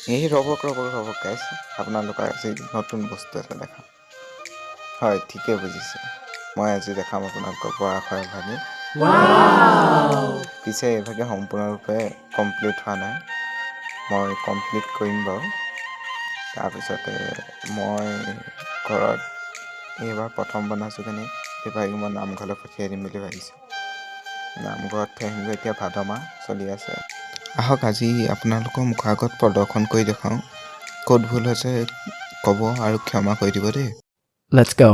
এই ৰ'বক গাইছ, আপোনালোকৰ আজি নতুন বস্তু এটা দেখাম। হয়, ঠিকে বুজিছে, মই আজি দেখাম আপোনালোকৰ পৰাশৰ এভাগি। পিছে এইভাগে সম্পূৰ্ণৰূপে কমপ্লিট হোৱা নাই, মই কমপ্লিট কৰিম বাৰু। তাৰপিছতে মই ঘৰত এইবাৰ প্ৰথম বনাইছোঁ কাৰণে এইভাগে মই নামঘৰলৈ পঠিয়াই দিম বুলি ভাবিছোঁ। নামঘৰত থৈ আহিমগৈ, এতিয়া ভাদ মাহ চলি আছে। আহক আজি আপোনালোকৰ মুখৰ আগত প্ৰদৰ্শন কৰি দেখাওঁ। ক'ত ভুল হৈছে ক'ব আৰু ক্ষমা কৰি দিব দেই। Let's go.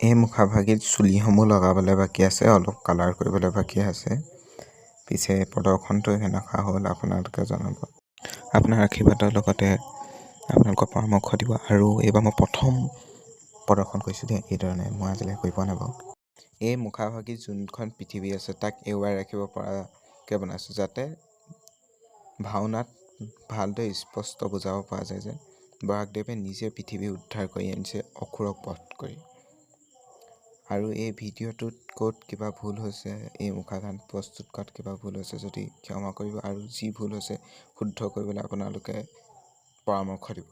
এই মুখাভাগিত চুলিসমূহ লগাবলৈ বাকী আছে, অলপ কালাৰ কৰিবলৈ বাকী আছে। পিছে প্ৰদৰ্শনটো কেনেকুৱা হ'ল আপোনালোকে জনাব। আপোনাৰ আশীৰ্বাদৰ লগতে আপোনালোকৰ পৰামৰ্শ দিব। আৰু এইবাৰ মই প্ৰথম প্ৰদৰ্শন কৰিছোঁ দেই, এইধৰণে মই আজিলৈকে কৰি পোৱা নাই বাৰু। এই মুখাভাগিত যোনখন পৃথিৱী আছে তাক এৰুৱাই ৰাখিব পৰাকৈ বনাইছোঁ, যাতে ভাওনাত ভালদৰে স্পষ্ট বুজাব পৰা যায় যে বৰাকদেৱে নিজে পৃথিৱী উদ্ধাৰ কৰি আনিছে অসুৰক বধ কৰি। আৰু এই ভিডিঅ'টোত ক'ত কিবা ভুল হৈছে, এই মুখাখন প্ৰস্তুত কৰাত কিবা ভুল হৈছে যদি ক্ষমা কৰিব, আৰু যি ভুল হৈছে শুদ্ধ কৰিবলৈ আপোনালোকে পৰামৰ্শ দিব।